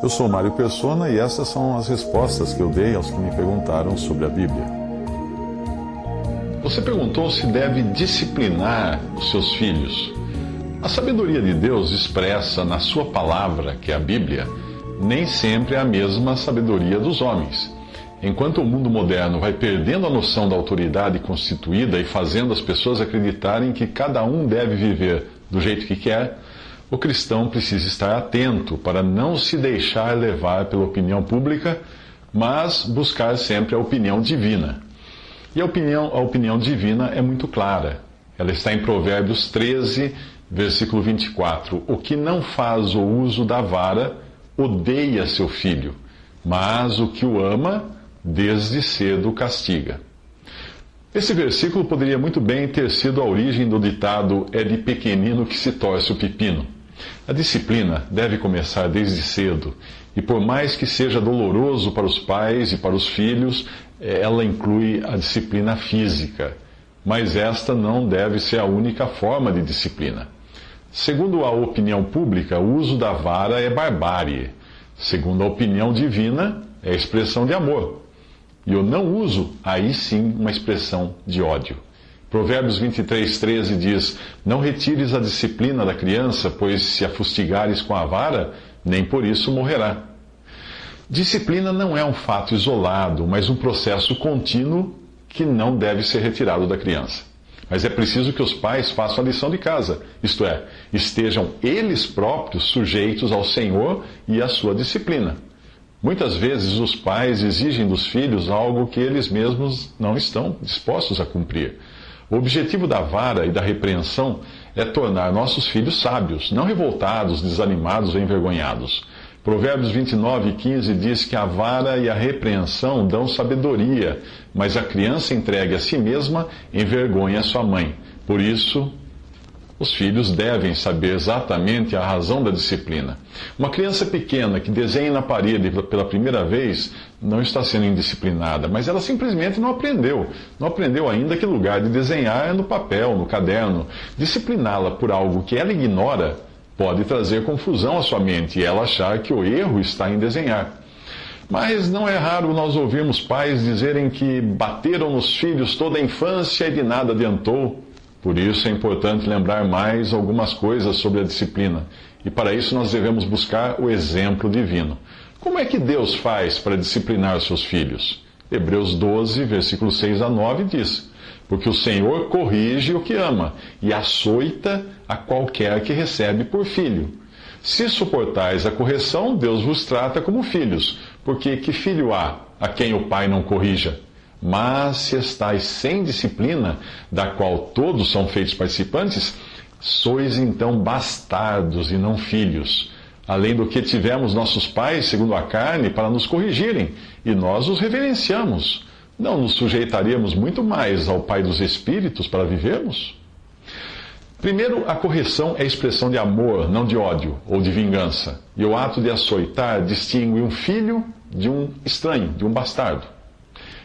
Eu sou Mário Persona e essas são as respostas que eu dei aos que me perguntaram sobre a Bíblia. Você perguntou se deve disciplinar os seus filhos. A sabedoria de Deus expressa na sua palavra, que é a Bíblia, nem sempre é a mesma sabedoria dos homens. Enquanto o mundo moderno vai perdendo a noção da autoridade constituída e fazendo as pessoas acreditarem que cada um deve viver do jeito que quer, o cristão precisa estar atento para não se deixar levar pela opinião pública, mas buscar sempre a opinião divina. E a opinião divina é muito clara. Ela está em Provérbios 13, versículo 24. O que não faz o uso da vara odeia seu filho, mas o que o ama, desde cedo o castiga. Esse versículo poderia muito bem ter sido a origem do ditado "é de pequenino que se torce o pepino". A disciplina deve começar desde cedo, e por mais que seja doloroso para os pais e para os filhos, ela inclui a disciplina física. Mas esta não deve ser a única forma de disciplina. Segundo a opinião pública, o uso da vara é barbárie. Segundo a opinião divina, é expressão de amor. E o não uso, aí sim, uma expressão de ódio. Provérbios 23, 13 diz: Não retires a disciplina da criança, pois se a fustigares com a vara, nem por isso morrerá. Disciplina não é um fato isolado, mas um processo contínuo que não deve ser retirado da criança. Mas é preciso que os pais façam a lição de casa, isto é, estejam eles próprios sujeitos ao Senhor e à sua disciplina. Muitas vezes os pais exigem dos filhos algo que eles mesmos não estão dispostos a cumprir. O objetivo da vara e da repreensão é tornar nossos filhos sábios, não revoltados, desanimados ou envergonhados. Provérbios 29, 15 diz que a vara e a repreensão dão sabedoria, mas a criança entregue a si mesma envergonha a sua mãe. Por isso, os filhos devem saber exatamente a razão da disciplina. Uma criança pequena que desenha na parede pela primeira vez não está sendo indisciplinada, mas ela simplesmente não aprendeu. Não aprendeu ainda que lugar de desenhar é no papel, no caderno. Discipliná-la por algo que ela ignora pode trazer confusão à sua mente e ela achar que o erro está em desenhar. Mas não é raro nós ouvirmos pais dizerem que bateram nos filhos toda a infância e de nada adiantou. Por isso é importante lembrar mais algumas coisas sobre a disciplina. E para isso nós devemos buscar o exemplo divino. Como é que Deus faz para disciplinar seus filhos? Hebreus 12, versículos 6 a 9 diz: Porque o Senhor corrige o que ama e açoita a qualquer que recebe por filho. Se suportais a correção, Deus vos trata como filhos, porque que filho há a quem o pai não corrija? Mas se estáis sem disciplina, da qual todos são feitos participantes, sois então bastardos e não filhos. Além do que tivemos nossos pais, segundo a carne, para nos corrigirem, e nós os reverenciamos. Não nos sujeitaríamos muito mais ao Pai dos Espíritos para vivermos? Primeiro, a correção é expressão de amor, não de ódio ou de vingança. E o ato de açoitar distingue um filho de um estranho, de um bastardo.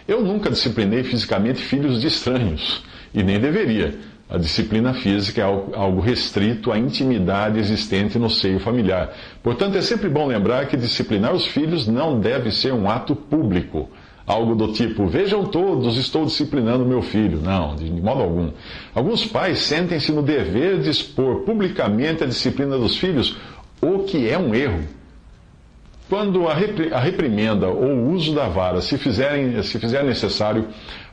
Eu nunca disciplinei fisicamente filhos de estranhos, e nem deveria. A disciplina física é algo restrito à intimidade existente no seio familiar. Portanto, é sempre bom lembrar que disciplinar os filhos não deve ser um ato público. Algo do tipo, vejam todos, estou disciplinando meu filho. Não, de modo algum. Alguns pais sentem-se no dever de expor publicamente a disciplina dos filhos, o que é um erro. Quando a reprimenda ou o uso da vara se fizer necessário,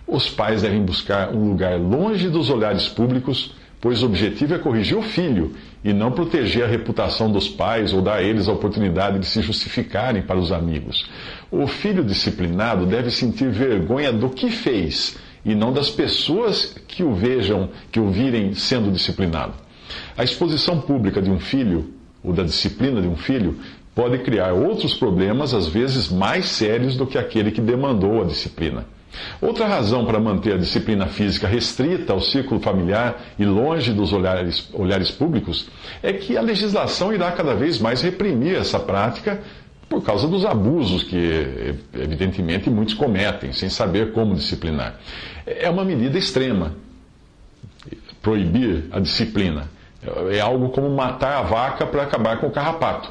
os pais devem buscar um lugar longe dos olhares públicos, pois o objetivo é corrigir o filho e não proteger a reputação dos pais ou dar a eles a oportunidade de se justificarem para os amigos. O filho disciplinado deve sentir vergonha do que fez e não das pessoas que o virem sendo disciplinado. A exposição pública de um filho, ou da disciplina de um filho, pode criar outros problemas, às vezes mais sérios do que aquele que demandou a disciplina. Outra razão para manter a disciplina física restrita ao círculo familiar e longe dos olhares públicos é que a legislação irá cada vez mais reprimir essa prática por causa dos abusos que, evidentemente, muitos cometem, sem saber como disciplinar. É uma medida extrema. Proibir a disciplina é algo como matar a vaca para acabar com o carrapato.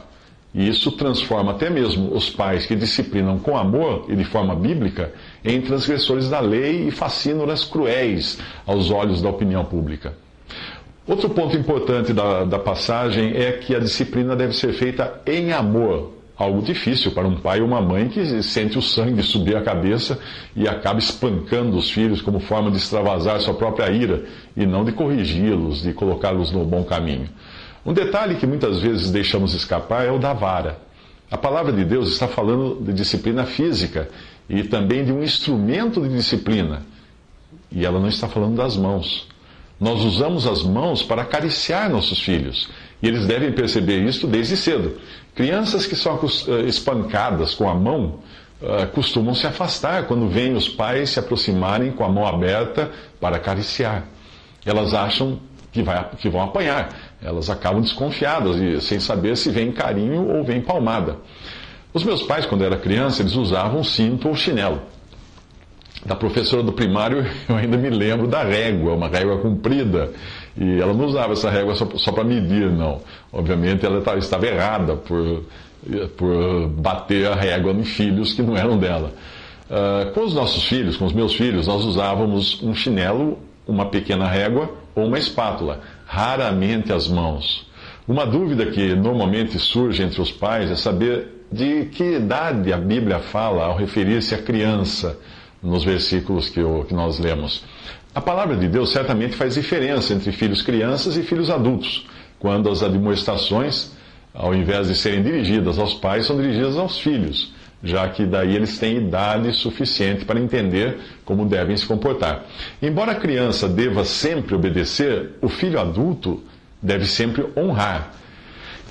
E isso transforma até mesmo os pais que disciplinam com amor e de forma bíblica em transgressores da lei e facínoras cruéis aos olhos da opinião pública. Outro ponto importante da passagem é que a disciplina deve ser feita em amor. Algo difícil para um pai ou uma mãe que sente o sangue subir a cabeça e acaba espancando os filhos como forma de extravasar sua própria ira e não de corrigi-los, de colocá-los no bom caminho. Um detalhe que muitas vezes deixamos escapar é o da vara. A palavra de Deus está falando de disciplina física e também de um instrumento de disciplina. E ela não está falando das mãos. Nós usamos as mãos para acariciar nossos filhos. E eles devem perceber isso desde cedo. Crianças que são espancadas com a mão costumam se afastar quando veem os pais se aproximarem com a mão aberta para acariciar. Elas acham que vão apanhar. Elas acabam desconfiadas e sem saber se vem carinho ou vem palmada. Os meus pais, quando eu era criança, eles usavam cinto ou chinelo. Da professora do primário, eu ainda me lembro da régua, uma régua comprida. E ela não usava essa régua só para medir, não. Obviamente, ela estava errada por bater a régua em filhos que não eram dela. Com os nossos filhos, com os meus filhos, nós usávamos um chinelo, uma pequena régua ou uma espátula, raramente as mãos. Uma dúvida que normalmente surge entre os pais é saber de que idade a Bíblia fala ao referir-se à criança nos versículos que nós lemos. A palavra de Deus certamente faz diferença entre filhos crianças e filhos adultos, quando as admoestações, ao invés de serem dirigidas aos pais, são dirigidas aos filhos, já que daí eles têm idade suficiente para entender como devem se comportar. Embora a criança deva sempre obedecer, o filho adulto deve sempre honrar.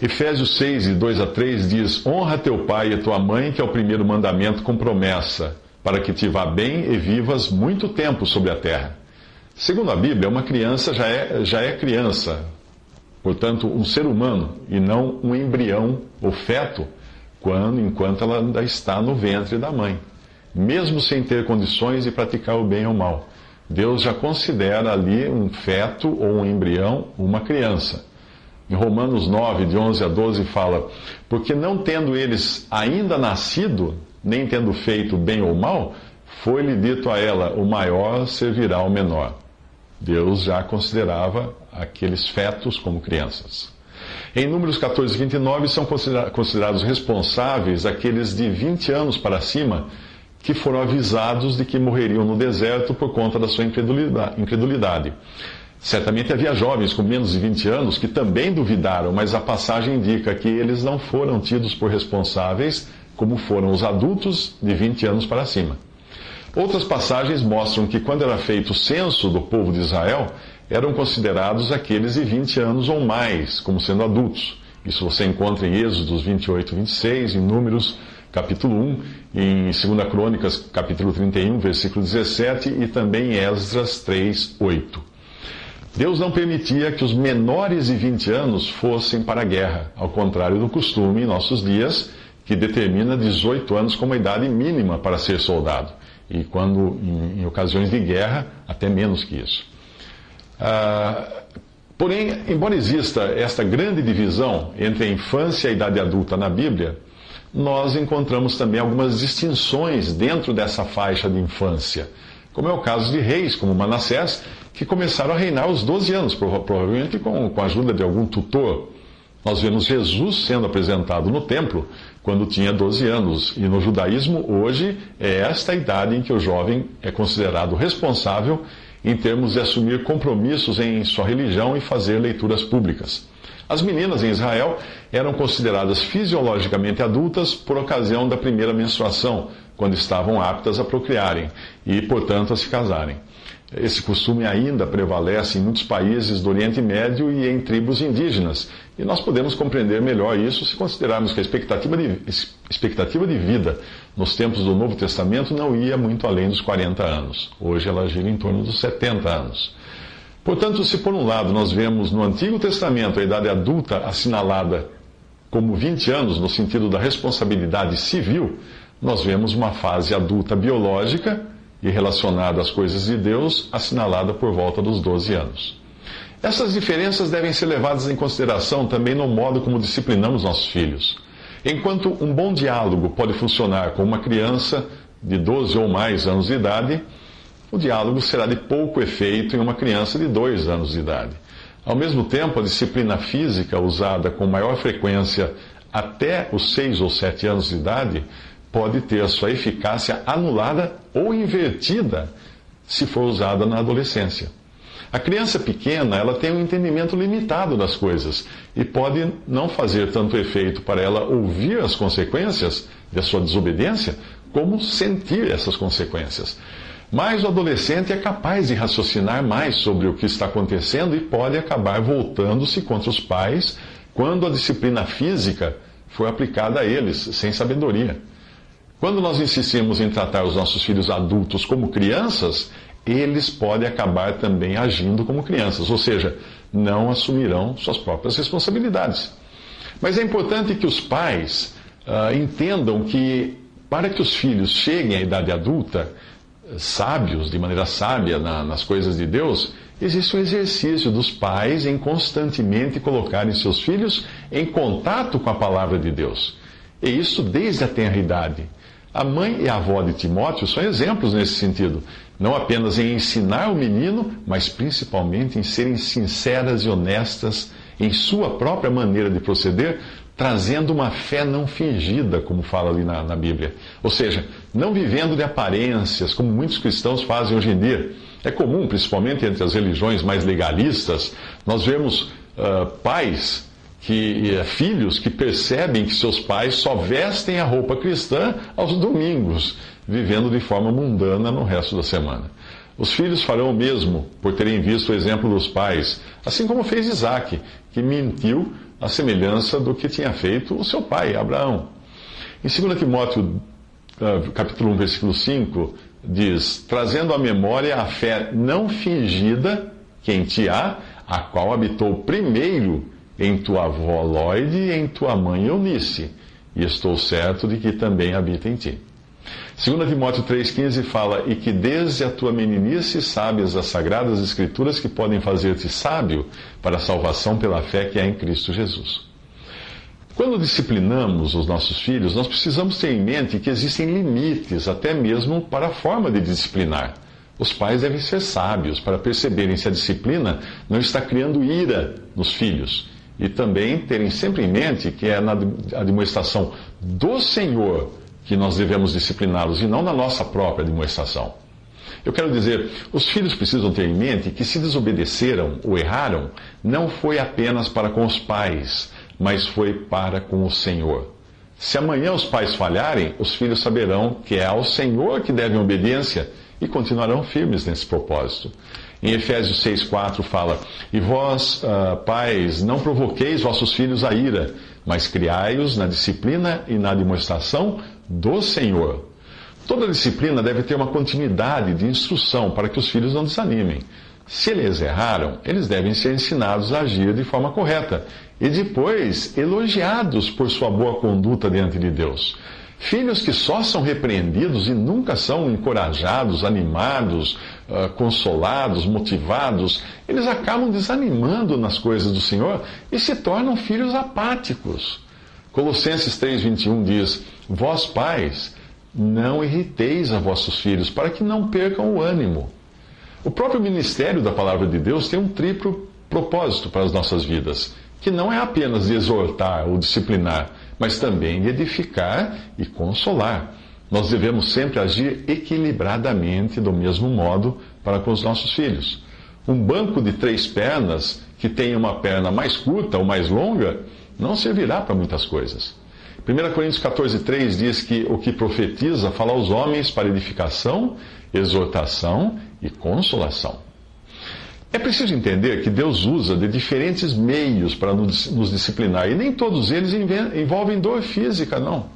Efésios 6, de 2 a 3 diz: honra teu pai e tua mãe, que é o primeiro mandamento com promessa, para que te vá bem e vivas muito tempo sobre a terra. Segundo a Bíblia, uma criança já é criança, portanto, um ser humano, e não um embrião ou feto, enquanto ela ainda está no ventre da mãe, mesmo sem ter condições de praticar o bem ou o mal. Deus já considera ali um feto ou um embrião uma criança. Em Romanos 9, de 11 a 12, fala: porque não tendo eles ainda nascido, nem tendo feito bem ou mal, foi-lhe dito a ela: o maior servirá ao menor. Deus já considerava aqueles fetos como crianças. Em Números 14 e 29, são considerados responsáveis aqueles de 20 anos para cima que foram avisados de que morreriam no deserto por conta da sua incredulidade. Certamente havia jovens com menos de 20 anos que também duvidaram, mas a passagem indica que eles não foram tidos por responsáveis como foram os adultos de 20 anos para cima. Outras passagens mostram que quando era feito o censo do povo de Israel, eram considerados aqueles de 20 anos ou mais, como sendo adultos. Isso você encontra em Êxodos 28, 26, em Números, capítulo 1, em 2 Crônicas, capítulo 31, versículo 17, e também em Esdras 3, 8. Deus não permitia que os menores de 20 anos fossem para a guerra, ao contrário do costume em nossos dias, que determina 18 anos como a idade mínima para ser soldado. E quando, em ocasiões de guerra, até menos que isso. Porém, embora exista esta grande divisão entre a infância e a idade adulta na Bíblia, nós encontramos também algumas distinções dentro dessa faixa de infância, como é o caso de reis como Manassés, que começaram a reinar aos 12 anos, provavelmente com a ajuda de algum tutor. Nós vemos Jesus sendo apresentado no templo quando tinha 12 anos. E no judaísmo, hoje, é esta a idade em que o jovem é considerado responsável em termos de assumir compromissos em sua religião e fazer leituras públicas. As meninas em Israel eram consideradas fisiologicamente adultas por ocasião da primeira menstruação, quando estavam aptas a procriarem e, portanto, a se casarem. Esse costume ainda prevalece em muitos países do Oriente Médio e em tribos indígenas. E nós podemos compreender melhor isso se considerarmos que a expectativa de vida nos tempos do Novo Testamento não ia muito além dos 40 anos. Hoje ela gira em torno dos 70 anos. Portanto, se por um lado nós vemos no Antigo Testamento a idade adulta assinalada como 20 anos no sentido da responsabilidade civil, nós vemos uma fase adulta biológica e relacionada às coisas de Deus, assinalada por volta dos 12 anos. Essas diferenças devem ser levadas em consideração também no modo como disciplinamos nossos filhos. Enquanto um bom diálogo pode funcionar com uma criança de 12 ou mais anos de idade, o diálogo será de pouco efeito em uma criança de 2 anos de idade. Ao mesmo tempo, a disciplina física usada com maior frequência até os 6 ou 7 anos de idade pode ter a sua eficácia anulada ou invertida se for usada na adolescência. A criança pequena, ela tem um entendimento limitado das coisas e pode não fazer tanto efeito para ela ouvir as consequências de sua desobediência, como sentir essas consequências. Mas o adolescente é capaz de raciocinar mais sobre o que está acontecendo e pode acabar voltando-se contra os pais quando a disciplina física for aplicada a eles, sem sabedoria. Quando nós insistimos em tratar os nossos filhos adultos como crianças, eles podem acabar também agindo como crianças, ou seja, não assumirão suas próprias responsabilidades. Mas é importante que os pais entendam que, para que os filhos cheguem à idade adulta, sábios, de maneira sábia nas coisas de Deus, existe um exercício dos pais em constantemente colocarem seus filhos em contato com a palavra de Deus. E isso desde a tenra idade. A mãe e a avó de Timóteo são exemplos nesse sentido, não apenas em ensinar o menino, mas principalmente em serem sinceras e honestas em sua própria maneira de proceder, trazendo uma fé não fingida, como fala ali na Bíblia. Ou seja, não vivendo de aparências, como muitos cristãos fazem hoje em dia. É comum, principalmente entre as religiões mais legalistas, nós vemos pais, filhos que percebem que seus pais só vestem a roupa cristã aos domingos, vivendo de forma mundana no resto da semana. Os filhos farão o mesmo por terem visto o exemplo dos pais, assim como fez Isaac, que mentiu à semelhança do que tinha feito o seu pai, Abraão. Em 2 Timóteo, capítulo 1, versículo 5, diz: trazendo à memória a fé não fingida que em ti há, a qual habitou primeiro em tua avó Lóide e em tua mãe Eunice, e estou certo de que também habita em ti. 2 Timóteo 3,15 fala: e que desde a tua meninice sabes as sagradas escrituras que podem fazer-te sábio para a salvação pela fé que há em Cristo Jesus. Quando disciplinamos os nossos filhos, nós precisamos ter em mente que existem limites, até mesmo para a forma de disciplinar. Os pais devem ser sábios para perceberem se a disciplina não está criando ira nos filhos. E também terem sempre em mente que é na admoestação do Senhor que nós devemos discipliná-los e não na nossa própria admoestação. Eu quero dizer, os filhos precisam ter em mente que se desobedeceram ou erraram, não foi apenas para com os pais, mas foi para com o Senhor. Se amanhã os pais falharem, os filhos saberão que é ao Senhor que devem obediência e continuarão firmes nesse propósito. Em Efésios 6,4 fala: e vós, pais, não provoqueis vossos filhos a ira, mas criai-os na disciplina e na admoestação do Senhor. Toda disciplina deve ter uma continuidade de instrução para que os filhos não desanimem. Se eles erraram, eles devem ser ensinados a agir de forma correta e depois elogiados por sua boa conduta diante de Deus. Filhos que só são repreendidos e nunca são encorajados, animados, consolados, motivados, eles acabam desanimando nas coisas do Senhor e se tornam filhos apáticos. Colossenses 3,21 diz: vós pais, não irriteis a vossos filhos, para que não percam o ânimo. O próprio ministério da Palavra de Deus tem um triplo propósito para as nossas vidas, que não é apenas de exortar ou disciplinar, mas também de edificar e consolar. Nós devemos sempre agir equilibradamente do mesmo modo para com os nossos filhos. Um banco de 3 pernas, que tenha uma perna mais curta ou mais longa, não servirá para muitas coisas. 1 Coríntios 14,3 diz que o que profetiza fala aos homens para edificação, exortação e consolação. É preciso entender que Deus usa de diferentes meios para nos disciplinar, e nem todos eles envolvem dor física, não.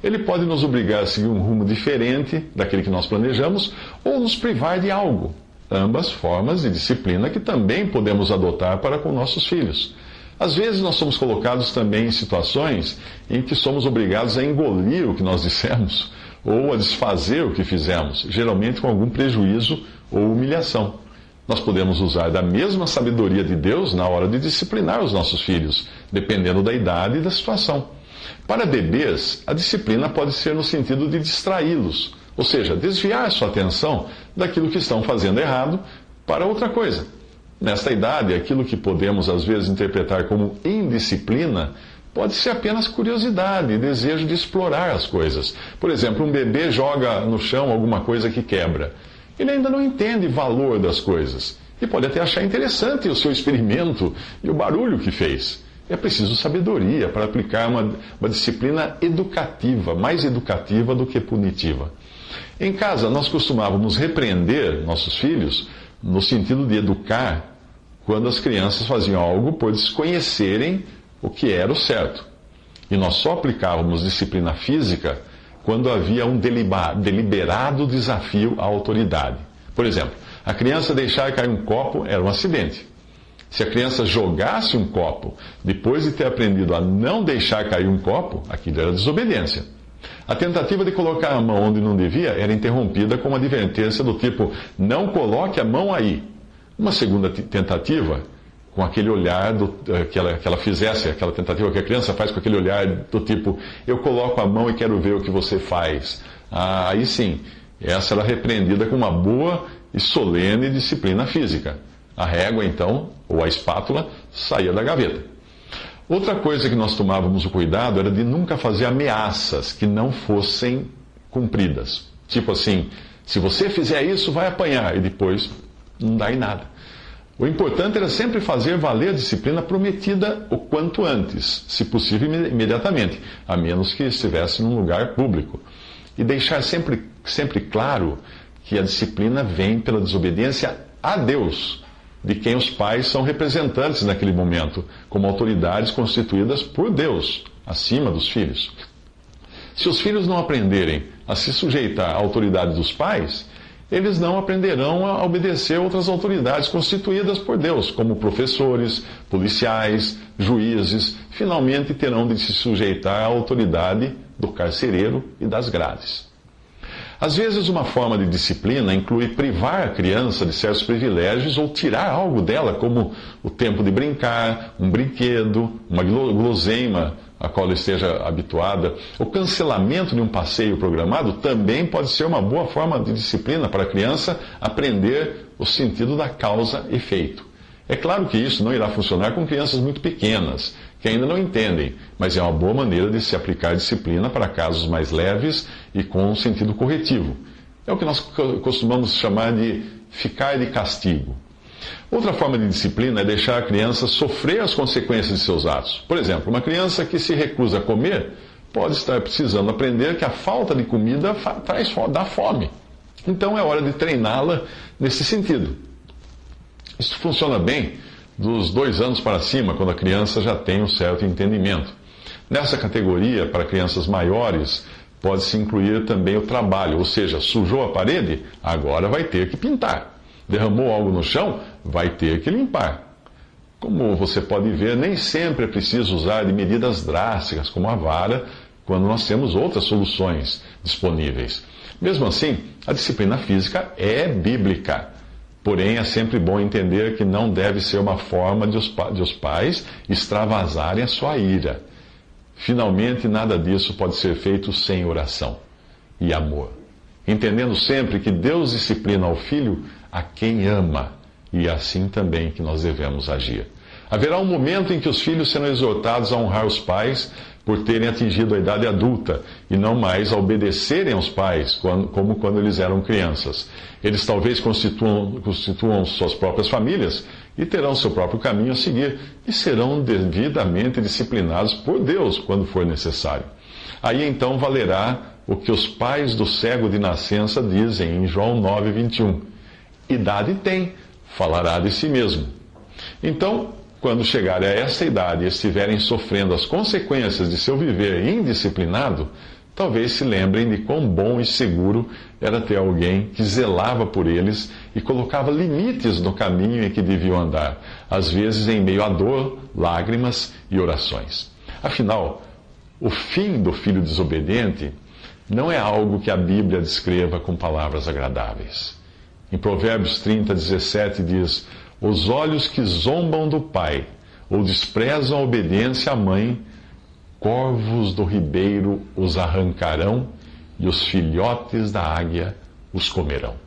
Ele pode nos obrigar a seguir um rumo diferente daquele que nós planejamos, ou nos privar de algo. Ambas formas de disciplina que também podemos adotar para com nossos filhos. Às vezes nós somos colocados também em situações em que somos obrigados a engolir o que nós dissemos, ou a desfazer o que fizemos, geralmente com algum prejuízo ou humilhação. Nós podemos usar da mesma sabedoria de Deus na hora de disciplinar os nossos filhos, dependendo da idade e da situação. Para bebês, a disciplina pode ser no sentido de distraí-los, ou seja, desviar sua atenção daquilo que estão fazendo errado para outra coisa. Nesta idade, aquilo que podemos às vezes interpretar como indisciplina pode ser apenas curiosidade e desejo de explorar as coisas. Por exemplo, um bebê joga no chão alguma coisa que quebra. Ele ainda não entende o valor das coisas e pode até achar interessante o seu experimento e o barulho que fez. É preciso sabedoria para aplicar uma disciplina educativa, mais educativa do que punitiva. Em casa, nós costumávamos repreender nossos filhos no sentido de educar quando as crianças faziam algo por desconhecerem o que era o certo. E nós só aplicávamos disciplina física quando havia um deliberado desafio à autoridade. Por exemplo, a criança deixar cair um copo era um acidente. Se a criança jogasse um copo depois de ter aprendido a não deixar cair um copo, aquilo era desobediência. A tentativa de colocar a mão onde não devia era interrompida com uma advertência do tipo: não coloque a mão aí. Uma segunda tentativa, com aquele olhar que ela fizesse, aquela tentativa que a criança faz com aquele olhar do tipo: eu coloco a mão e quero ver o que você faz. Aí sim, essa era repreendida com uma boa e solene disciplina física. A régua, então, ou a espátula, saía da gaveta. Outra coisa que nós tomávamos o cuidado era de nunca fazer ameaças que não fossem cumpridas. Tipo assim: se você fizer isso, vai apanhar, e depois não dá em nada. O importante era sempre fazer valer a disciplina prometida o quanto antes, se possível imediatamente, a menos que estivesse num lugar público. E deixar sempre claro que a disciplina vem pela desobediência a Deus, de quem os pais são representantes naquele momento, como autoridades constituídas por Deus, acima dos filhos. Se os filhos não aprenderem a se sujeitar à autoridade dos pais, eles não aprenderão a obedecer outras autoridades constituídas por Deus, como professores, policiais, juízes. Finalmente terão de se sujeitar à autoridade do carcereiro e das grades. Às vezes, uma forma de disciplina inclui privar a criança de certos privilégios ou tirar algo dela, como o tempo de brincar, um brinquedo, uma guloseima a qual ela esteja habituada. O cancelamento de um passeio programado também pode ser uma boa forma de disciplina para a criança aprender o sentido da causa e efeito. É claro que isso não irá funcionar com crianças muito pequenas, que ainda não entendem, mas é uma boa maneira de se aplicar disciplina para casos mais leves e com um sentido corretivo. É o que nós costumamos chamar de ficar de castigo. Outra forma de disciplina é deixar a criança sofrer as consequências de seus atos. Por exemplo, uma criança que se recusa a comer pode estar precisando aprender que a falta de comida dá fome. Então é hora de treiná-la nesse sentido. Isso funciona bem dos 2 anos para cima, quando a criança já tem um certo entendimento. Nessa categoria, para crianças maiores, pode-se incluir também o trabalho, ou seja, sujou a parede, agora vai ter que pintar. Derramou algo no chão, vai ter que limpar. Como você pode ver, nem sempre é preciso usar de medidas drásticas, como a vara, quando nós temos outras soluções disponíveis. Mesmo assim, a disciplina física é bíblica. Porém, é sempre bom entender que não deve ser uma forma de os pais extravasarem a sua ira. Finalmente, nada disso pode ser feito sem oração e amor. Entendendo sempre que Deus disciplina ao filho a quem ama, e é assim também que nós devemos agir. Haverá um momento em que os filhos serão exortados a honrar os pais por terem atingido a idade adulta e não mais a obedecerem aos pais, como quando eles eram crianças. Eles talvez constituam suas próprias famílias e terão seu próprio caminho a seguir e serão devidamente disciplinados por Deus quando for necessário. Aí então valerá o que os pais do cego de nascença dizem em João 9:21. Idade tem, falará de si mesmo. Então, quando chegarem a essa idade e estiverem sofrendo as consequências de seu viver indisciplinado, talvez se lembrem de quão bom e seguro era ter alguém que zelava por eles e colocava limites no caminho em que deviam andar, às vezes em meio à dor, lágrimas e orações. Afinal, o fim do filho desobediente não é algo que a Bíblia descreva com palavras agradáveis. Em Provérbios 30:17 diz: os olhos que zombam do pai ou desprezam a obediência à mãe corvos do ribeiro os arrancarão, e os filhotes da águia os comerão.